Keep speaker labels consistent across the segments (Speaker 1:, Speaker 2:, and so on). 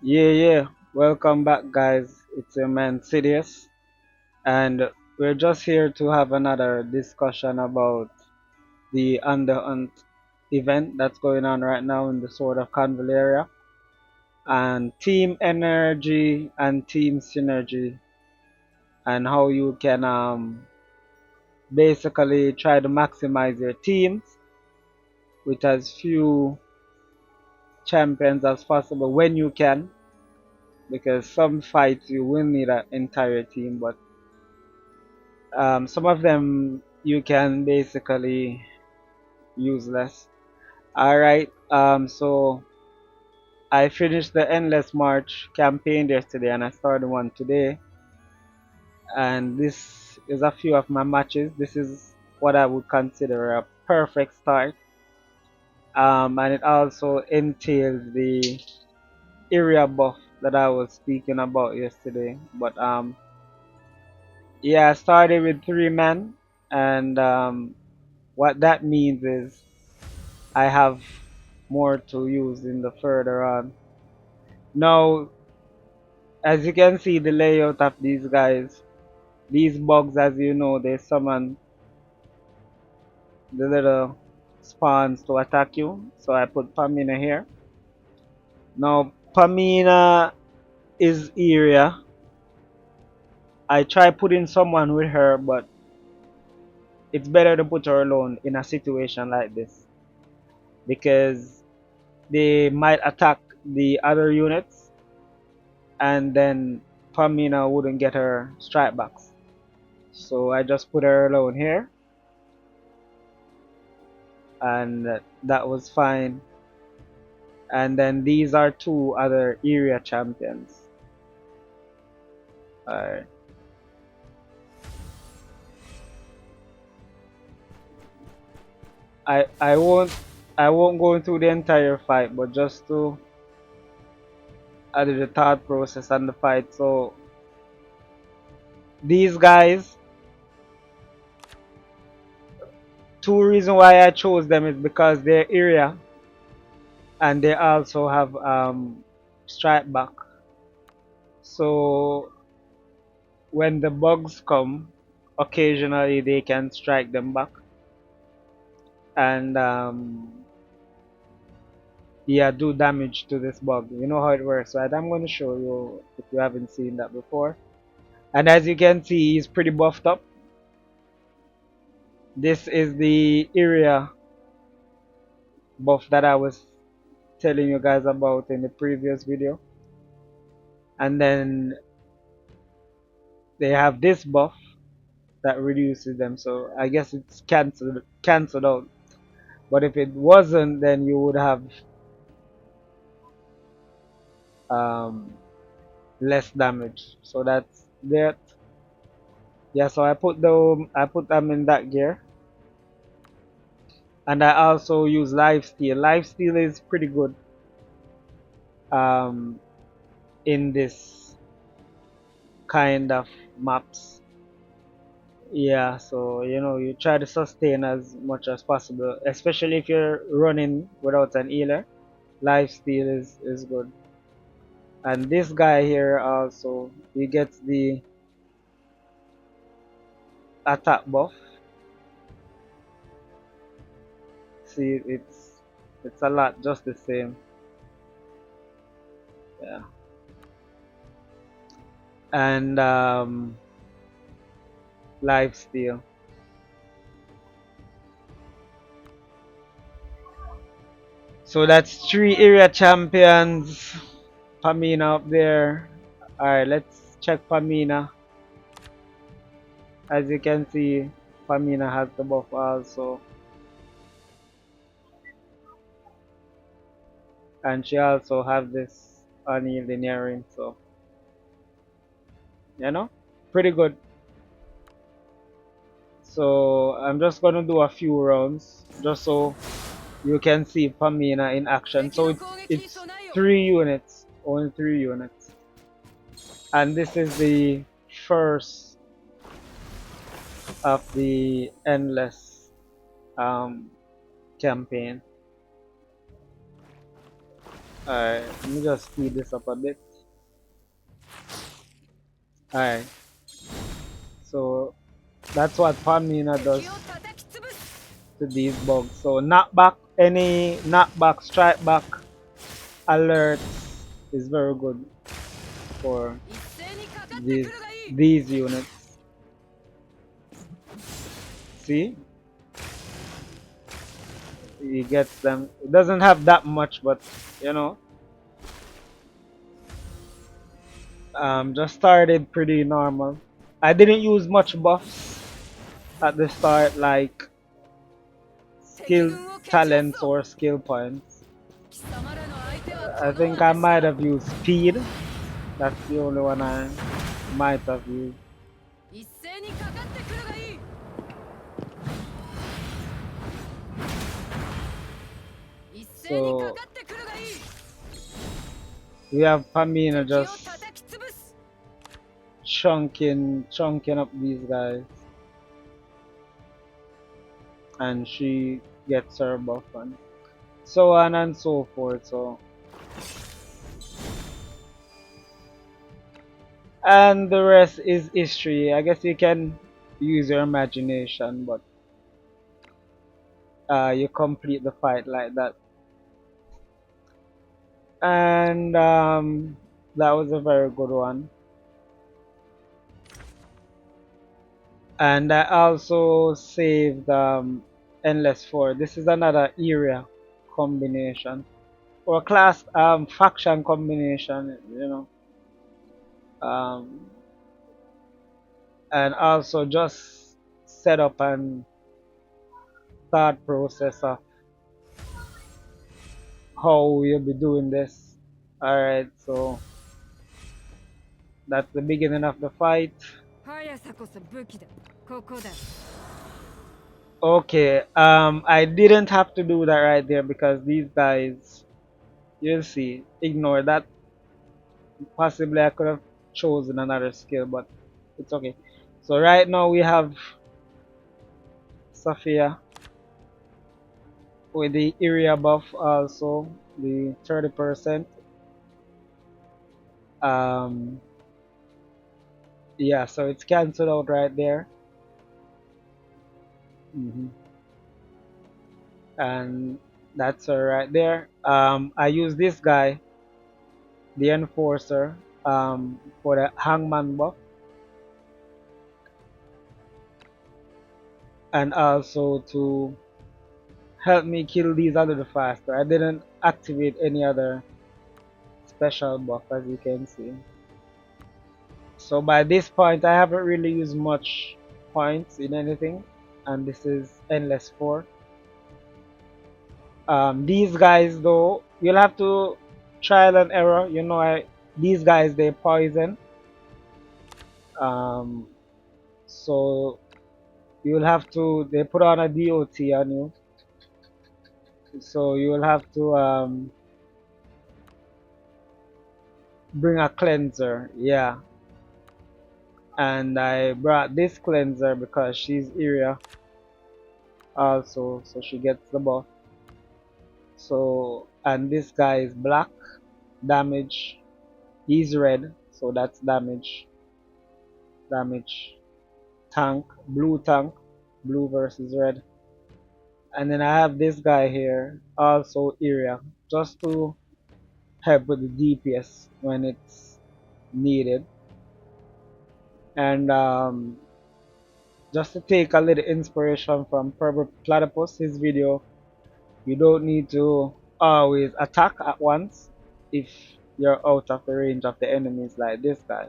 Speaker 1: Yeah. Welcome back, guys. It's your man Sidious, and we're just here to have another discussion about the Underhunt event that's going on right now in the Sword of Convallaria, and team energy and team synergy, and how you can basically try to maximize your teams with as few champions as possible when you can, because some fights you will need an entire team, but some of them you can basically use less. Alright, so I finished the Endless March campaign yesterday and I started one today. And this is a few of my matches. This is what I would consider a perfect start. And it also entails the area buff that I was speaking about yesterday. But yeah, I started with 3 men, and what that means is I have more to use in the further on. Now, as you can see the layout of these guys, these bugs, as you know, they summon the little spawns to attack you. So I put Pamina here. Now, Pamina is area. I try putting someone with her, but it's better to put her alone in a situation like this because they might attack the other units and then Pamina wouldn't get her strike backs. So I just put her alone here, and that was fine. And then these are two other area champions. Alright. I won't go into the entire fight, but just to add the thought process and the fight. So these guys, two reasons why I chose them is because they're area and they also have strike back. So when the bugs come, occasionally they can strike them back, and yeah, do damage to this bug. You know how it works, right? I'm going to show you if you haven't seen that before. And as you can see, he's pretty buffed up. This is the area buff that I was telling you guys about in the previous video. And then they have this buff that reduces them, so I guess it's cancelled out. But if it wasn't, then you would have um, less damage. So that's that. Yeah, so I put them in that gear, and I also use lifesteal. Lifesteal is pretty good um, in this kind of maps. Yeah, so you try to sustain as much as possible, especially if you're running without an healer. Lifesteal is good. And this guy here also, he gets the attack buff. See, it's a lot just the same. Yeah. And lifesteal. So that's 3 area champions. Pamina up there. Alright, let's check Pamina. As you can see, Pamina has the buff also. And she also have this unyielding, so pretty good. So I'm just gonna do a few rounds just so you can see Pamina in action. So it's 3 units, only 3 units. And this is the first of the endless um, campaign. Alright, let me just speed this up a bit. Alright, so that's what Pamina does to these bugs. So knockback, any knockback, strike back alerts is very good for these these units. See, he gets them. It doesn't have that much, but you know, just started pretty normal. I didn't use much buffs at the start, like skill talents or skill points. I think I might have used speed. That's the only one I might have used. So we have Pamina just chunking up these guys, and she gets her buff and so on and so forth. So and the rest is history. I guess you can use your imagination, but you complete the fight like that. And that was a very good one. And I also saved Endless 4. This is another area combination or class faction combination, you know. Um, and also just set up and thought process of how we'll be doing this. Alright, so that's the beginning of the fight. Okay, I didn't have to do that right there because these guys, you'll see, ignore that. Possibly I could have chosen another skill, but it's okay. So right now we have Sophia with the area buff also, the 30%. Um, yeah, so it's cancelled out right there. hmm And that's her right there. I use this guy, the Enforcer, for the Hangman buff, and also to help me kill these a little faster. I didn't activate any other special buff as you can see. So by this point I haven't really used much points in anything, and this is Endless 4. These guys though, you'll have to trial and error. You know, these guys they poison. Um, so you'll have to they put on a DOT on you. So you'll have to bring a cleanser. Yeah. And I brought this cleanser because she's area also, so she gets the buff. So and this guy is black damage. He's red, so that's damage tank, blue versus red. And then I have this guy here, also area, just to help with the DPS when it's needed. And just to take a little inspiration from Purple Platypus, his video, you don't need to always attack at once if you're out of the range of the enemies like this guy.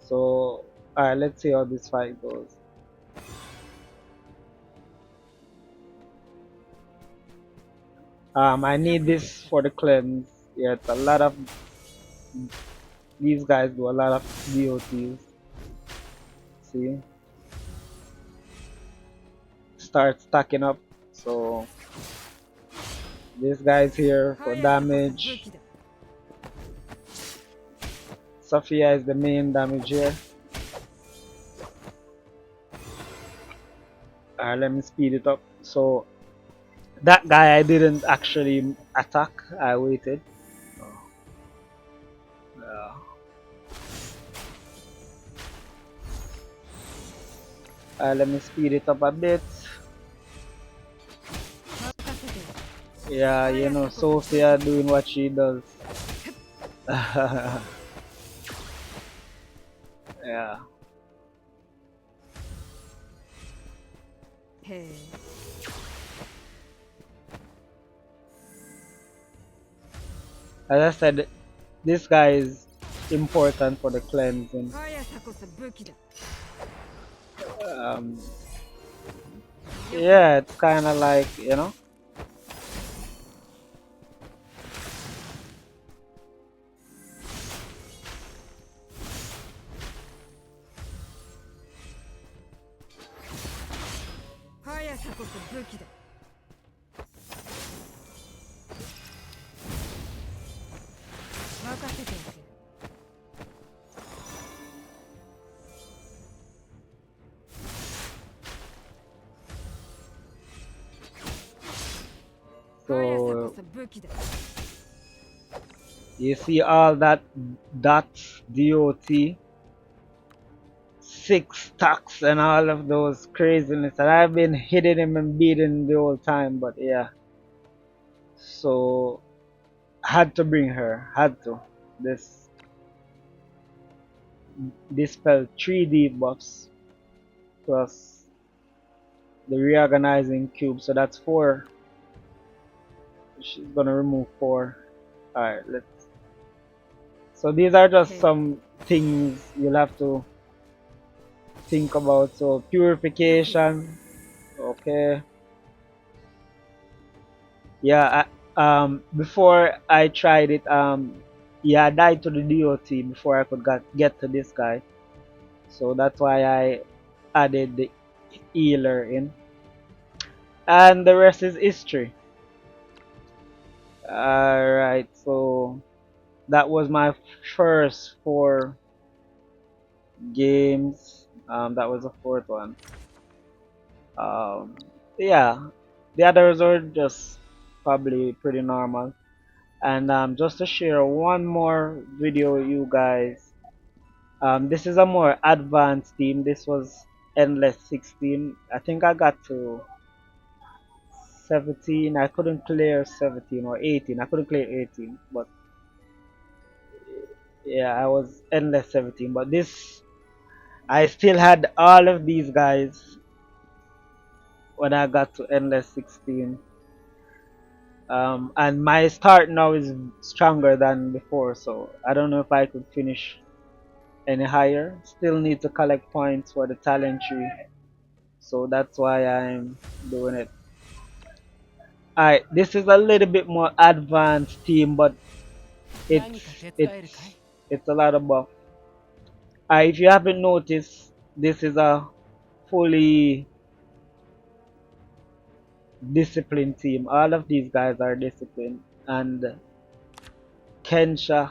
Speaker 1: So, alright, let's see how this fight goes. I need this for the cleanse. Yeah, it's a lot of these guys do a lot of DOTs. See, start stacking up. So this guy's here for damage. Sophia is the main damage here. Alright, let me speed it up. So that guy I didn't actually attack. I waited. Uh, let me speed it up a bit. Yeah, you know, Sophia doing what she does. Yeah. As I said, this guy is important for the cleansing. Um, yeah, it's kind of like, you know. So you see all that dots, dot, six stacks, and all of those craziness. And I've been hitting him and beating him the whole time, but yeah. So had to bring her, had to. This dispel 3D buffs plus the reorganizing cube, so that's four. She's gonna remove four. Alright, let's. So these are just some things you'll have to think about. So purification, okay. Yeah, before I tried it, yeah, I died to the DOT before I could get to this guy. So that's why I added the healer in. And the rest is history. Alright, so that was my first four games. That was the fourth one. Um, yeah, the others are just probably pretty normal. And just to share one more video with you guys. This is a more advanced team. This was Endless 16. I think I got to 17. I couldn't clear 17 or 18. I couldn't clear 18, but yeah, I was Endless 17. But this, I still had all of these guys when I got to Endless 16. And my start now is stronger than before, so I don't know if I could finish any higher. Still need to collect points for the talent tree, so that's why I'm doing it. Alright, this is a little bit more advanced team, but it's a lot of buff. If you haven't noticed, this is a fully disciplined team. All of these guys are disciplined, and Kensha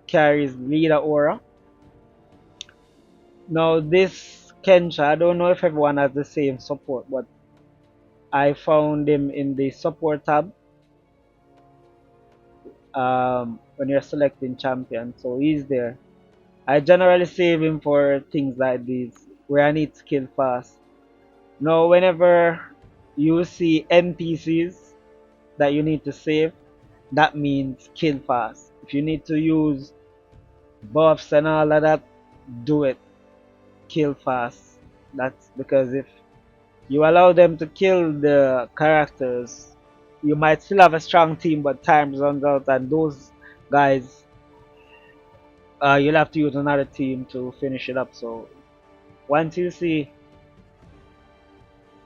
Speaker 1: carries leader aura. Now this Kensha, I don't know if everyone has the same support, but I found him in the support tab when you're selecting champion, so he's there. I generally save him for things like these where I need to kill fast. Now, whenever you see NPCs that you need to save, that means kill fast. If you need to use buffs and all of that, do it. Kill fast. That's because if you allow them to kill the characters, you might still have a strong team, but time runs out, and those guys, you'll have to use another team to finish it up. So once you see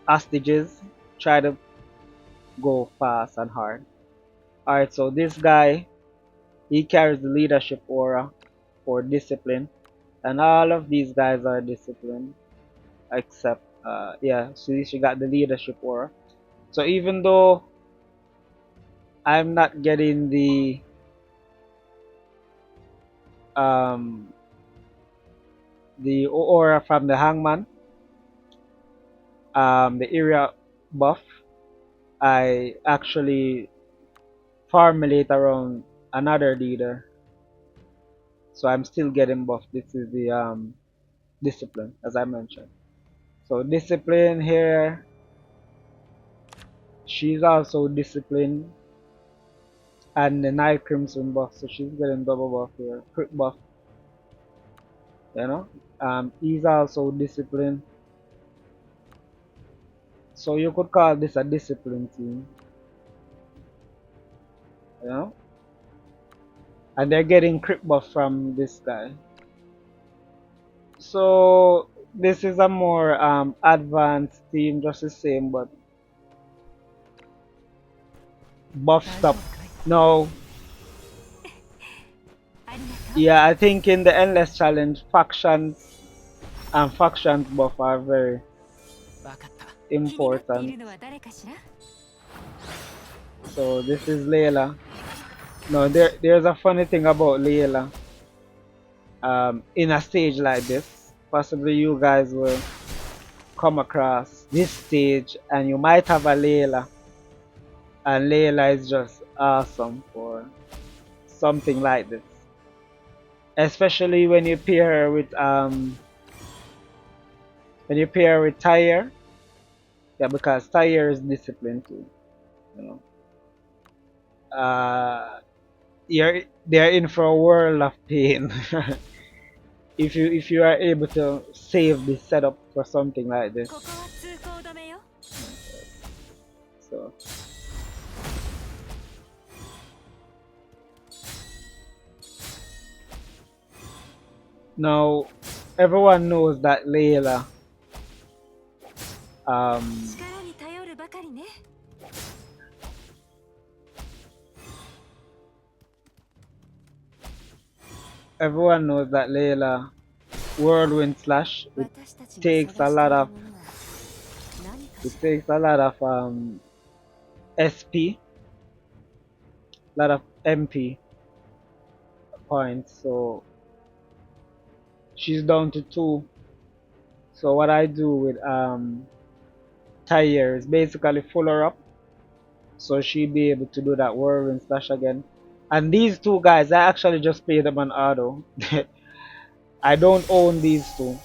Speaker 1: hostages, try to go fast and hard. Alright, so this guy, he carries the leadership aura for discipline, and all of these guys are disciplined except yeah, so she got the leadership aura. So even though I'm not getting um the aura from the hangman, the area buff, I actually formulate around another leader. So I'm still getting buff. This is the discipline, as I mentioned. So discipline here, she's also disciplined, and the Night Crimson buff, so she's getting double buff here, crit buff, you know. He's also disciplined, so you could call this a discipline team, you know. And they're getting crit buff from this guy. So this is a more advanced team, just the same, but buff stop. No, yeah, I think in the endless challenge, factions and factions buff are very important. So this is Layla. No, there's a funny thing about Layla. In a stage like this, possibly you guys will come across this stage and you might have a Layla, and Layla is just awesome for something like this, especially when you pair her with Tyre. Yeah, because Tyre is disciplined too, you know. They're in for a world of pain if you are able to save the setup for something like this. So now everyone knows that Layla um everyone knows that Layla whirlwind slash, takes a lot of it takes a lot of SP, a lot of MP points, so she's down to 2. So what I do with Tyre is basically full her up, so she'll be able to do that whirlwind slash again. And these two guys, I actually just play them on auto. I don't own these two,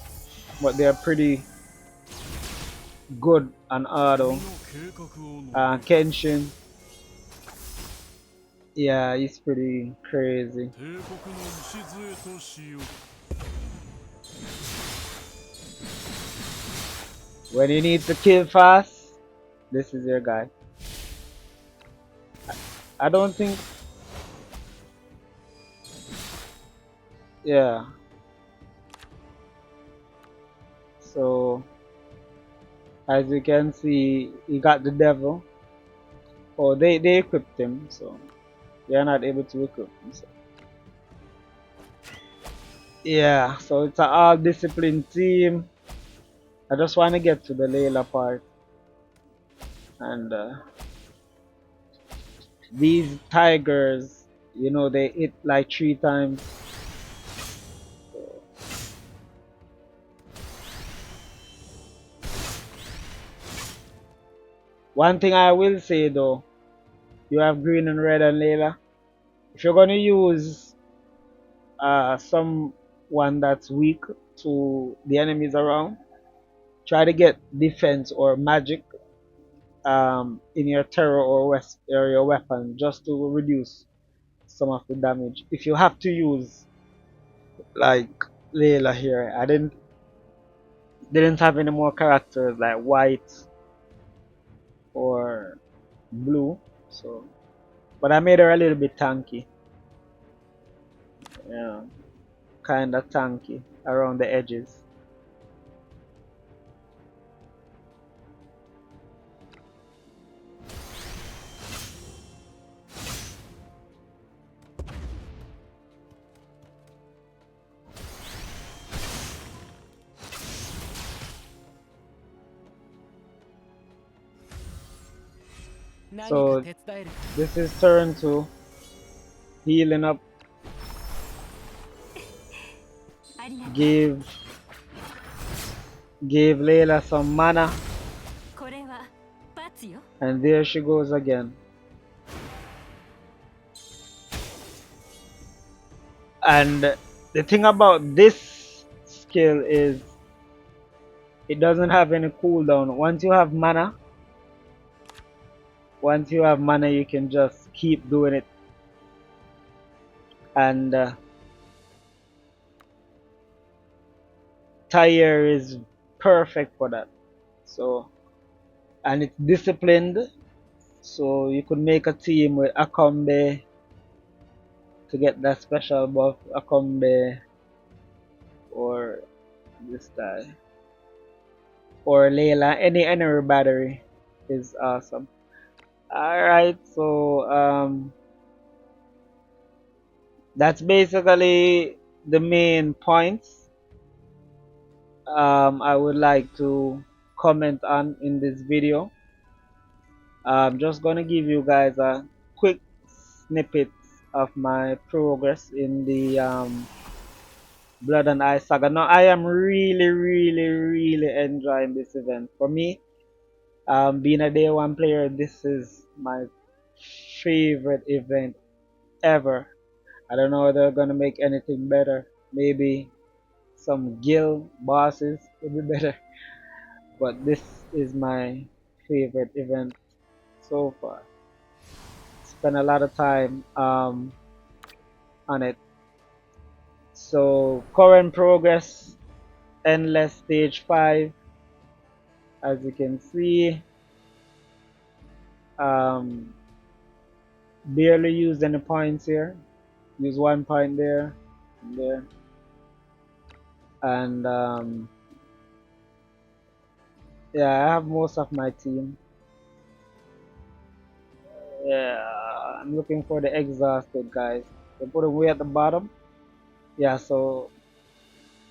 Speaker 1: but they're pretty good on auto. Kenshin, yeah, he's pretty crazy. When you need to kill fast, this is your guy. I don't think, yeah. So as you can see, he got the devil. Oh, they equipped him, so they're not able to equip him. So. Yeah, so it's an all disciplined team. I just want to get to the Layla part, and these tigers, you know, they hit like 3 times. So, one thing I will say though, you have green and red and Layla. If you're gonna use someone that's weak to the enemies around, try to get defense or magic in your terror or your weapon, just to reduce some of the damage. If you have to use like Layla here, I didn't have any more characters like white or blue, so but I made her a little bit tanky. Yeah, kinda tanky around the edges. So this is turn 2, healing up, give gave Layla some mana, and there she goes again. And The thing about this skill is it doesn't have any cooldown. Once you have mana, you can just keep doing it, and Tire is perfect for that. So, and it's disciplined, so you could make a team with Akombe to get that special buff, Akombe or this guy or Layla. Any battery is awesome. All right, so that's basically the main points I would like to comment on in this video. I'm just gonna give you guys a quick snippet of my progress in the Blood and Ice Saga. Now I am really enjoying this event. For me, being a day one player, this is my favorite event ever. I don't know if they're gonna make anything better. Maybe some guild bosses would be better, but this is my favorite event so far. Spent a lot of time on it. So current progress, endless stage 5. As you can see, um, barely used any points here. Use 1 point there, there, and yeah, I have most of my team. Yeah, I'm looking for the exhausted guys. They put them way at the bottom. Yeah, so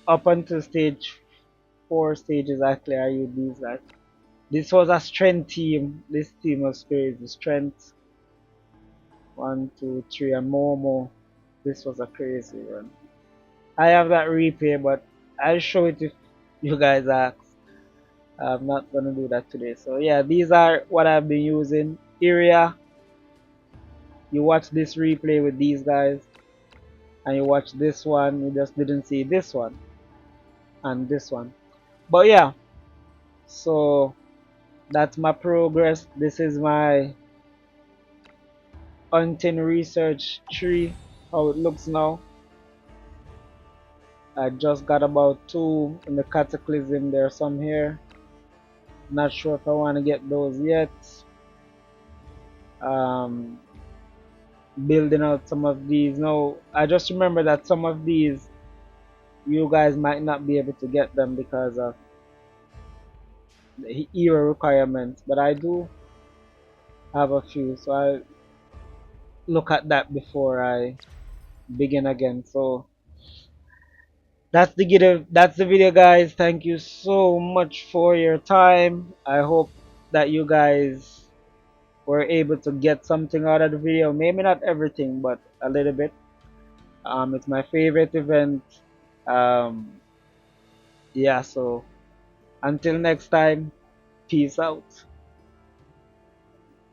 Speaker 1: up until stage 4 stages, I clear you these guys. This was a strength team. This team was crazy. Strength 1, 2, 3, and Momo. This was a crazy run. I have that replay, but I'll show it if you guys ask. I'm not gonna do that today. So yeah, these are what I've been using. Area. You watch this replay with these guys, and you watch this one. You just didn't see this one and this one. But yeah, so that's my progress. This is my hunting research tree. How it looks now. I just got about 2 in the cataclysm. There are some here. Not sure if I want to get those yet. Um, Building out some of these. No, I just remember that some of these you guys might not be able to get them because of the era requirements, but I do have a few, so I look at that before I begin again. So that's the video, guys. Thank you so much for your time. I hope that you guys were able to get something out of the video. Maybe not everything, but a little bit. It's my favorite event. Um, yeah, so until next time, peace out.